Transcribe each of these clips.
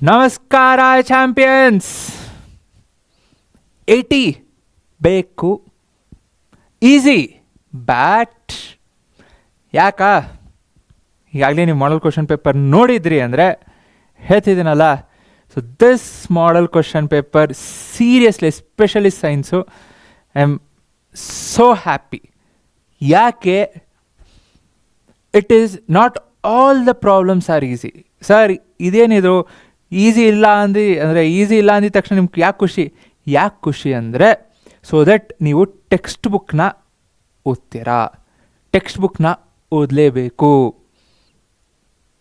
ನಮಸ್ಕಾರ ಚಾಂಪಿಯನ್ಸ್. 80 ಬೇಕು, easy bat. ಯಾಕಾ? ಈಗಾಗಲೇ ನೀವು ಮಾಡಲ್ ಕ್ವಶನ್ ಪೇಪರ್ ನೋಡಿದ್ರಿ ಅಂದರೆ ಹೇಳ್ತಿದ್ದೀನಲ್ಲ. So this model question paper seriously, especially science, I am so happy. ಯಾಕೆ? It is not all the problems are easy. Sir ಇದೇನಿದು ಈಸಿ ಇಲ್ಲ ಅಂದರೆ ಈಸಿ ಇಲ್ಲ ಅಂದಿದ ತಕ್ಷಣ ನಿಮ್ಗೆ ಯಾಕೆ ಖುಷಿ ಅಂದರೆ ಸೊ ದಟ್ ನೀವು ಟೆಕ್ಸ್ಟ್ ಬುಕ್ನ ಓದ್ತೀರಾ. ಟೆಕ್ಸ್ಟ್ ಬುಕ್ನ ಓದಲೇಬೇಕು.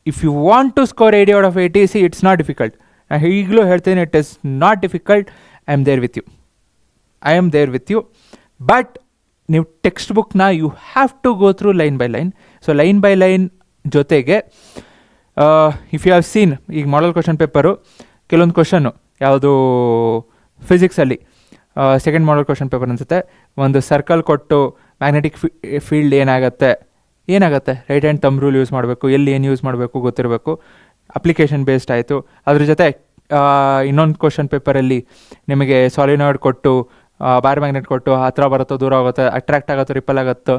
If you want to score 80 out of 80, see it's not difficult. ನಾನು ಈಗಲೂ ಹೇಳ್ತೀನಿ, it is not difficult. I am there with you. But ನೀವು ಟೆಕ್ಸ್ಟ್ ಬುಕ್ನ you have to go through line by line. So line by line ಜೊತೆಗೆ if you have seen, ಈಗ model question paper ಕೆಲವೊಂದು question ಯಾವುದು ಫಿಸಿಕ್ಸಲ್ಲಿ second model question paper ಅನಿಸುತ್ತೆ, ಒಂದು circle ಕೊಟ್ಟು ಮ್ಯಾಗ್ನೆಟಿಕ್ ಫೀಲ್ಡ್ ಏನಾಗುತ್ತೆ ರೈಟ್ ಹ್ಯಾಂಡ್ ತಮ್ ರೂಲ್ ಯೂಸ್ ಮಾಡಬೇಕು, ಎಲ್ಲಿ ಏನು ಯೂಸ್ ಮಾಡಬೇಕು ಗೊತ್ತಿರಬೇಕು. ಅಪ್ಲಿಕೇಶನ್ ಬೇಸ್ಡ್ ಆಯಿತು. ಅದ್ರ ಜೊತೆ ಇನ್ನೊಂದು ಕ್ವಶನ್ ಪೇಪರಲ್ಲಿ ನಿಮಗೆ ಸಾಲಿನಾಯ್ಡ್ ಕೊಟ್ಟು ಬಾರ್ ಮ್ಯಾಗ್ನೆಟ್ ಕೊಟ್ಟು ಹತ್ರ ಬರುತ್ತೋ ದೂರ ಆಗುತ್ತೋ, ಅಟ್ರಾಕ್ಟ್ ಆಗುತ್ತೋ ರಿಪಲ್ ಆಗುತ್ತೋ.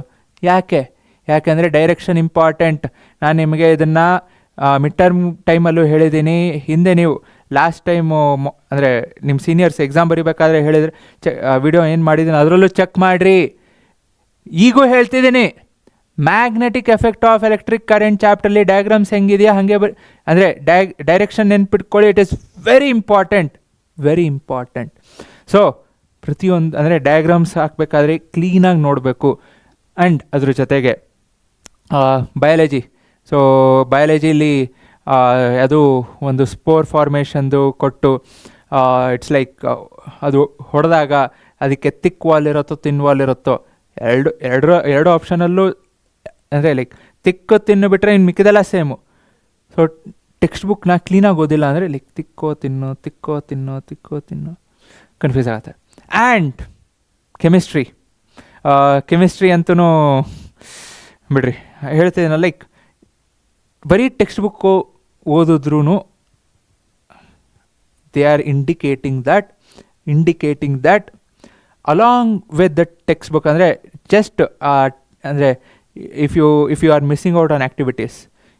ಯಾಕೆಂದರೆ ಡೈರೆಕ್ಷನ್ ಇಂಪಾರ್ಟೆಂಟ್. ನಾನು ನಿಮಗೆ ಇದನ್ನು ಮಿಡ್ ಟರ್ಮ್ ಟೈಮಲ್ಲೂ ಹೇಳಿದ್ದೀನಿ. ಹಿಂದೆ ನೀವು ಲಾಸ್ಟ್ ಟೈಮು ಅಂದರೆ ನಿಮ್ಮ ಸೀನಿಯರ್ಸ್ ಎಕ್ಸಾಮ್ ಬರೀಬೇಕಾದ್ರೆ ಹೇಳಿದರೆ ವಿಡಿಯೋ ಏನು ಮಾಡಿದ್ದೀನಿ ಅದರಲ್ಲೂ ಚೆಕ್ ಮಾಡಿರಿ. ಈಗೂ ಹೇಳ್ತಿದ್ದೀನಿ, magnetic effect of electric current ಚಾಪ್ಟರ್ಲಿ ಡಯಾಗ್ರಾಮ್ಸ್ ಹೆಂಗಿದೆಯಾ ಹಾಗೆ ಅಂದರೆ ಡೈರೆಕ್ಷನ್ ನೆನ್ಪಿಟ್ಕೊಳ್ಳಿ. It is very important. So ಪ್ರತಿಯೊಂದು ಅಂದರೆ ಡಯಾಗ್ರಾಮ್ಸ್ ಹಾಕಬೇಕಾದ್ರೆ ಕ್ಲೀನಾಗಿ ನೋಡಬೇಕು. ಆ್ಯಂಡ್ ಅದ್ರ ಜೊತೆಗೆ ಬಯಾಲಜಿ. ಸೊ ಬಯಾಲಜಿಲಿ ಅದು ಒಂದು ಸ್ಪೋರ್ ಫಾರ್ಮೇಷನ್ದು ಕೊಟ್ಟು ಇಟ್ಸ್ ಲೈಕ್ ಅದು ಹೊಡೆದಾಗ ಅದಕ್ಕೆ ತಿಕ್ ವಾಲ್ ಇರುತ್ತೋ ತಿನ್ ವಾಲ್ ಇರುತ್ತೋ, ಎರಡು ಆಪ್ಷನಲ್ಲೂ ಅಂದರೆ ಲೈಕ್ ತಿಕ್ಕು ತಿನ್ನು ಬಿಟ್ಟರೆ ಇನ್ನು ಮಿಕ್ಕಿದೆಲ್ಲ ಸೇಮು. ಸೊ ಟೆಕ್ಸ್ಟ್ ಬುಕ್ನ ಕ್ಲೀನಾಗಿ ಓದಿಲ್ಲ ಅಂದರೆ ಲೈಕ್ ತಿಕ್ಕೋ ತಿನ್ನು ಕನ್ಫ್ಯೂಸ್ ಆಗುತ್ತೆ. ಆ್ಯಂಡ್ ಕೆಮಿಸ್ಟ್ರಿ ಅಂತೂ ಬಿಡ್ರಿ, ಹೇಳ್ತಿದ್ದೀನಲ್ಲ, ಲೈಕ್ ಬರೀ ಟೆಕ್ಸ್ಟ್ ಬುಕ್ಕು ಓದಿದ್ರೂ they are indicating that along with the text book ಅಂದರೆ ಜಸ್ಟ್ ಅಂದರೆ if you are missing out on activities,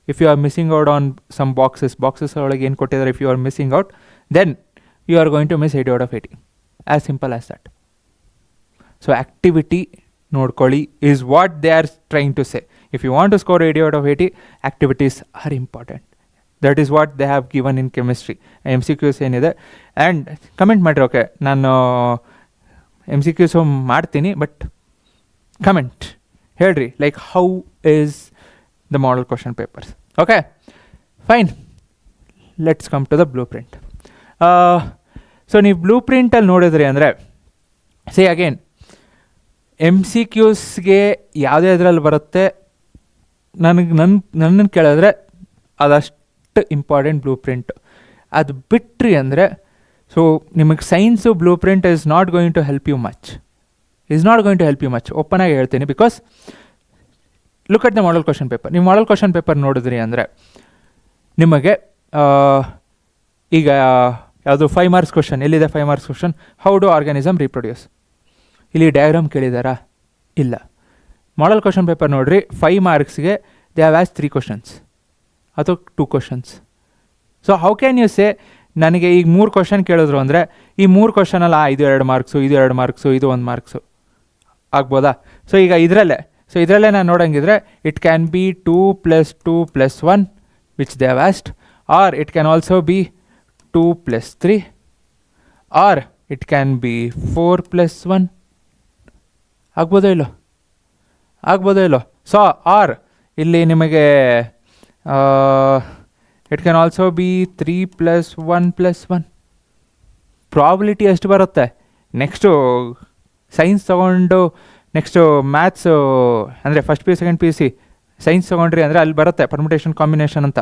if you are missing out on some boxes ಒಳಗೆ ಏನು ಕೊಟ್ಟಿದ್ದಾರೆ, if you are missing out, then you are going to miss 80 out of 80. As simple as that. So activity ನೋಡ್ಕೊಳ್ಳಿ is what they are trying to say. If you want to score 80 out of 80, activities are important. That is what they have given in chemistry. MCQs ಏನಿದೆ. And comment ಮಾಡಿರಿ. Okay, ನಾನು MCQs ಮಾಡ್ತೀನಿ, but comment ಹೇಳ್ರಿ like how is the model question papers. Okay fine, let's come to the blue print. So ನೀವು blue ಪ್ರಿಂಟಲ್ಲಿ ನೋಡಿದ್ರಿ ಅಂದರೆ see again MCQsಗೆ ಯಾವುದೇ ಇದರಲ್ಲಿ ಬರುತ್ತೆ. ನನ್ನನ್ನು ಕೇಳಿದ್ರೆ ಅದಷ್ಟು ಇಂಪಾರ್ಟೆಂಟ್ ಬ್ಲೂ ಪ್ರಿಂಟ್. ಅದು ಬಿಟ್ರಿ ಅಂದರೆ ಸೊ ನಿಮಗೆ science blue print is not going to help you much. Open ಆಗಿ ಹೇಳ್ತೀನಿ, because look at the model question paper. ನೀವು ಮಾಡಲ್ ಕ್ವಶನ್ ಪೇಪರ್ ನೋಡಿದ್ರಿ ಅಂದರೆ ನಿಮಗೆ ಈಗ ಯಾವುದು 5 marks ಕ್ವಶನ್, ಎಲ್ಲಿದೆ 5 marks question, how do organism reproduce. ಇಲ್ಲಿ ಡಯಾಗ್ರಾಮ್ ಕೇಳಿದಾರಾ? ಇಲ್ಲ. ಮಾಡಲ್ ಕ್ವಶನ್ ಪೇಪರ್ ನೋಡಿರಿ, 5 marksಗೆ ದೇ ಹ್ಯಾವ್ ಆಸ್ 3 questions ಅಥವಾ 2 questions. So how can you say ನನಗೆ ಈಗ 3 ಕ್ವಶನ್ ಕೇಳಿದ್ರು ಅಂದರೆ ಈ 3 ಕ್ವಶನಲ್ಲ ಇದು 2 marks, ಇದು 2 marks, ಇದು 1 marks ಆಗ್ಬೋದಾ? ಸೊ ಈಗ ಇದರಲ್ಲೇ ನಾನು ನೋಡೋಂಗಿದ್ರೆ it can be 2 + 2 + 1 which they have asked, or it can also be 2 + 3, or it can be 4 + 1. ಆಗ್ಬೋದೋ ಇಲ್ಲೋ? ಸೊ ಆರ್ ಇಲ್ಲಿ ನಿಮಗೆ it can also be 3 + 1 + 1. Probability ಎಷ್ಟು ಬರುತ್ತೆ? ನೆಕ್ಸ್ಟು ಸೈನ್ಸ್ ತೊಗೊಂಡು ನೆಕ್ಸ್ಟು ಮ್ಯಾಥ್ಸು ಅಂದರೆ first PU second PUC science ತೊಗೊಂಡ್ರಿ ಅಂದರೆ ಅಲ್ಲಿ ಬರುತ್ತೆ ಪರ್ಮುಟೇಷನ್ ಕಾಂಬಿನೇಷನ್ ಅಂತ.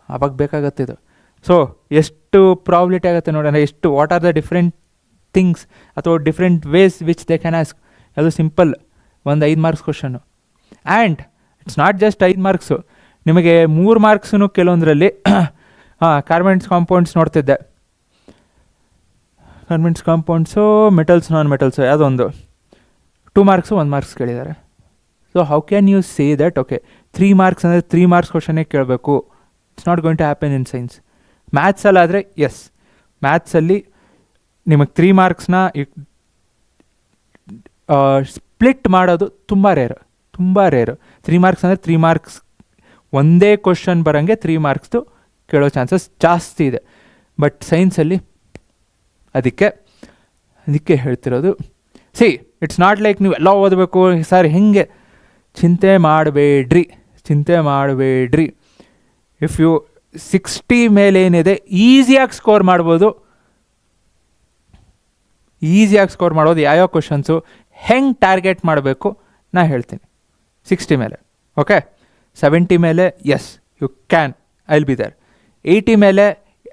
ಆವಾಗ ಬೇಕಾಗತ್ತೆ ಇದು. ಸೊ ಎಷ್ಟು ಪ್ರಾಬಿಲಿಟಿ ಆಗುತ್ತೆ ನೋಡಿ, ಅಂದರೆ ಎಷ್ಟು what are the different things ಅಥವಾ different ways which they can ask. ಅದು ಸಿಂಪಲ್ ಒಂದು 5 marks question. And it's not just 5 marks, ನಿಮಗೆ 3 marks ಕೆಲವೊಂದರಲ್ಲಿ ಕಾರ್ಬನ್ಸ್ ಕಾಂಪೌಂಡ್ಸ್ ನೋಡ್ತಿದ್ದೆ. Carbons compounds, metals non metals ಯಾವುದೋ ಒಂದು 2 ಮಾರ್ಕ್ಸು 1 ಮಾರ್ಕ್ಸ್ ಕೇಳಿದ್ದಾರೆ. So how can you say that okay 3 marks ಅಂದರೆ 3 marks ಕ್ವಶನ್ನೇ ಕೇಳಬೇಕು? It's not going to happen in science. ಮ್ಯಾಥ್ಸಲ್ಲಾದರೆ ಎಸ್, ಮ್ಯಾಥ್ಸಲ್ಲಿ ನಿಮಗೆ 3 ಮಾರ್ಕ್ಸ್ನ ಸ್ಪ್ಲಿಟ್ ಮಾಡೋದು ತುಂಬ ರೇರು. 3 ಮಾರ್ಕ್ಸ್ ಅಂದರೆ 3 ಮಾರ್ಕ್ಸ್ ಒಂದೇ ಕ್ವಶನ್ ಬರೋಂಗೆ 3 ಮಾರ್ಕ್ಸ್ದು ಕೇಳೋ ಚಾನ್ಸಸ್ ಜಾಸ್ತಿ ಇದೆ. ಬಟ್ ಸೈನ್ಸಲ್ಲಿ ಅದಕ್ಕೆ ಹೇಳ್ತಿರೋದು, ಸಿ ಇಟ್ಸ್ ನಾಟ್ ಲೈಕ್ ನೀವು ಎಲ್ಲ ಓದಬೇಕು ಸರ್ ಹೆಂಗೆ. ಚಿಂತೆ ಮಾಡಬೇಡ್ರಿ. ಇಫ್ ಯು 60 ಮೇಲೇನಿದೆ ಈಸಿಯಾಗಿ ಸ್ಕೋರ್ ಮಾಡ್ಬೋದು. ಯಾವ್ಯಾವ ಕ್ವಶನ್ಸು ಹೆಂಗೆ ಟಾರ್ಗೆಟ್ ಮಾಡಬೇಕು ನಾ ಹೇಳ್ತೀನಿ. 60 ಮೇಲೆ ಓಕೆ, 70 ಮೇಲೆ yes you can, I will be there. 80 ಮೇಲೆ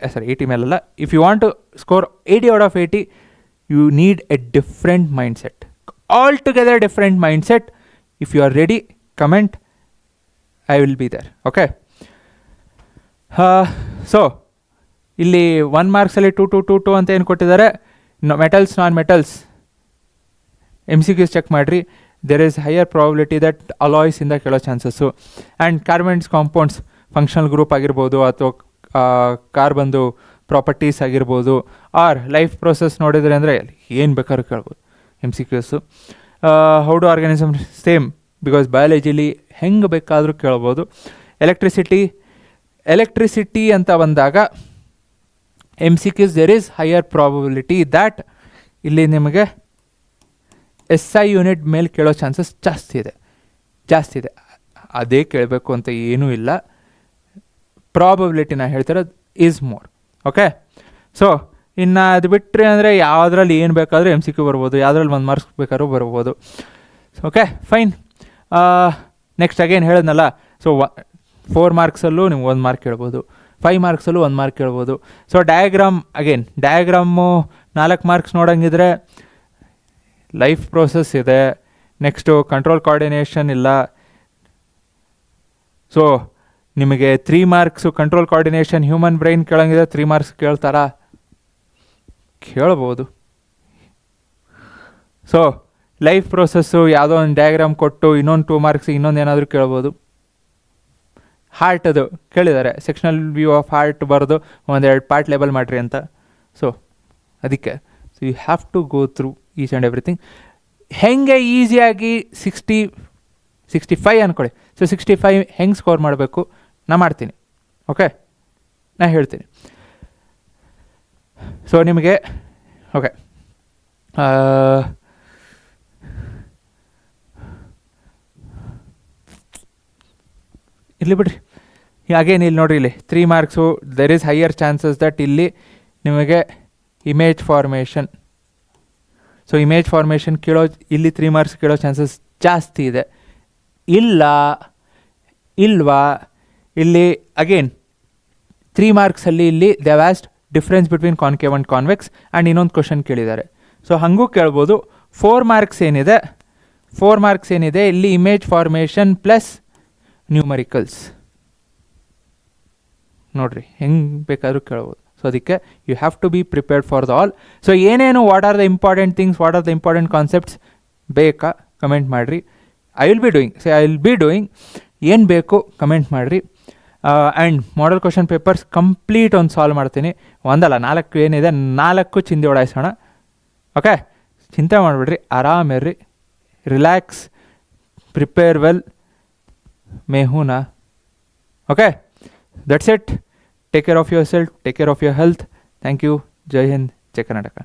80 ಮೇಲಲ್ಲ, if you want to score 80 out of 80 you need a different mind set, altogether different mind set. If you are ready comment, I will be there. Okay, so ಇಲ್ಲಿ 1 ಮಾರ್ಕ್ಸಲ್ಲಿ 2 ಅಂತ ಏನು ಕೊಟ್ಟಿದ್ದಾರೆ, metals non metals MCQs check ಮಾಡಿರಿ. There is higher probability that alloys ಇಂದ ಕೇಳೋ chances. And carbons compounds functional group ಆಗಿರ್ಬೋದು, ಅಥವಾ ಕಾರ್ಬನ್ದು ಪ್ರಾಪರ್ಟೀಸ್ ಆಗಿರ್ಬೋದು, ಆರ್ ಲೈಫ್ ಪ್ರೊಸೆಸ್ ನೋಡಿದರೆ ಅಂದರೆ ಏನು ಬೇಕಾದ್ರೂ ಕೇಳ್ಬೋದು MCQsಸು. How do organism same, because ಬಯಾಲಜಿಲಿ ಹೆಂಗೆ ಬೇಕಾದರೂ ಕೇಳ್ಬೋದು. ಎಲೆಕ್ಟ್ರಿಸಿಟಿ ಅಂತ ಬಂದಾಗ MCQs there is higher probability that ಇಲ್ಲಿ ನಿಮಗೆ SI ಯೂನಿಟ್ ಮೇಲೆ ಕೇಳೋ ಚಾನ್ಸಸ್ ಜಾಸ್ತಿ ಇದೆ. ಅದೇ ಕೇಳಬೇಕು ಅಂತ ಏನೂ ಇಲ್ಲ, ಪ್ರಾಬಬಿಲಿಟಿನ ಹೇಳ್ತಿರೋದು ಈಸ್ ಮೋರ್. ಓಕೆ, ಸೊ ಇನ್ನು ಅದು ಬಿಟ್ಟರೆ ಅಂದರೆ ಯಾವುದ್ರಲ್ಲಿ ಏನು ಬೇಕಾದರೂ MCQ ಬರ್ಬೋದು, ಯಾವುದ್ರಲ್ಲಿ 1 ಮಾರ್ಕ್ಸ್ ಬೇಕಾದ್ರೂ ಬರ್ಬೋದು. Okay fine. ನೆಕ್ಸ್ಟ್ ಅಗೇನ್ ಹೇಳಿದ್ನಲ್ಲ, ಸೊ 4 ಮಾರ್ಕ್ಸಲ್ಲೂ ನೀವು 1 ಮಾರ್ಕ್ ಕೇಳ್ಬೋದು, 5 ಮಾರ್ಕ್ಸಲ್ಲೂ 1 ಮಾರ್ಕ್ ಕೇಳ್ಬೋದು. ಸೊ ಡಯಾಗ್ರಾಮು 4 ಮಾರ್ಕ್ಸ್ ನೋಡೋಂಗಿದ್ರೆ ಲೈಫ್ ಪ್ರೋಸೆಸ್ ಇದೆ, ನೆಕ್ಸ್ಟು ಕಂಟ್ರೋಲ್ ಕೋಆರ್ಡಿನೇಷನ್ ಇಲ್ಲ. ಸೊ ನಿಮಗೆ 3 marks control coordination human brain ಕೇಳೋಂಗಿದೆ, 3 ಮಾರ್ಕ್ಸ್ ಕೇಳ್ಬೋದು. ಸೊ ಲೈಫ್ ಪ್ರೋಸೆಸ್ಸು ಯಾವುದೋ ಒಂದು ಡಯಾಗ್ರಾಮ್ ಕೊಟ್ಟು ಇನ್ನೊಂದು 2 ಮಾರ್ಕ್ಸ್ ಇನ್ನೊಂದು ಏನಾದರೂ ಕೇಳ್ಬೋದು. ಹಾರ್ಟದು ಕೇಳಿದ್ದಾರೆ, ಸೆಕ್ಷನಲ್ ವ್ಯೂ ಆಫ್ ಹಾರ್ಟ್ ಬರೆದು 1-2 ಪಾರ್ಟ್ ಲೇಬಲ್ ಮಾಡಿರಿ ಅಂತ. ಸೊ ಅದಕ್ಕೆ so you have to go through each and everything. ಹೆಂಗೆ ಈಸಿಯಾಗಿ 65 ಅಂದ್ಕೊಳ್ಳಿ. ಸೊ 65 ಹೆಂಗೆ ಸ್ಕೋರ್ ಮಾಡಬೇಕು ನಾ ಮಾಡ್ತೀನಿ. ಓಕೆ, ನಾ ಹೇಳ್ತೀನಿ. ಸೊ ನಿಮಗೆ ಓಕೆ, ಇಲ್ಲಿ ಬಿಡ್ರಿ. ಅಗೇನ್ ಇಲ್ಲಿ ನೋಡಿರಿ, ಇಲ್ಲಿ 3 marks there is higher chances that ಇಲ್ಲಿ ನಿಮಗೆ image formation. So image formation ಇಲ್ಲಿ 3 ಮಾರ್ಕ್ಸ್ ಕೇಳೋ ಚಾನ್ಸಸ್ ಜಾಸ್ತಿ ಇದೆ. ಇಲ್ವಾ ಇಲ್ಲಿ ಅಗೇನ್ 3 ಮಾರ್ಕ್ಸಲ್ಲಿ ಇಲ್ಲಿ they vast difference between concave and convex and ಇನ್ನೊಂದು ಕ್ವಶನ್ ಕೇಳಿದ್ದಾರೆ. ಸೊ ಹಾಗೂ ಕೇಳ್ಬೋದು. 4 ಮಾರ್ಕ್ಸ್ ಏನಿದೆ ಇಲ್ಲಿ ಇಮೇಜ್ ಫಾರ್ಮೇಷನ್ ಪ್ಲಸ್ ನ್ಯೂಮರಿಕಲ್ಸ್ ನೋಡಿರಿ, ಹೆಂಗೆ ಬೇಕಾದ್ರೂ ಕೇಳ್ಬೋದು. ಸೊ ಅದಕ್ಕೆ you have to be prepared for the all. So ಏನೇನು what are the important things, what are the important concepts ಬೇಕಾ ಕಮೆಂಟ್ ಮಾಡಿರಿ. ಐ ವಿಲ್ ಬಿ ಡೂಯಿಂಗ್ ಏನು ಬೇಕು ಕಮೆಂಟ್ ಮಾಡಿರಿ. And model question papers complete ಒಂದು solve ಮಾಡ್ತೀನಿ. 1 ಅಲ್ಲ 4 ಏನಿದೆ 4 ಚಿಂದಿ ಓಡಾಯಿಸೋಣ. ಓಕೆ, ಚಿಂತೆ ಮಾಡಿಬಿಡ್ರಿ, ಆರಾಮಿರ್ರಿ, ರಿಲ್ಯಾಕ್ಸ್, ಪ್ರಿಪೇರ್ ವೆಲ್, ಮೇಹೂನಾ. Okay, that's it. Take care of yourself, take care of your health. Thank you. Jai Hind, Jai Karnataka.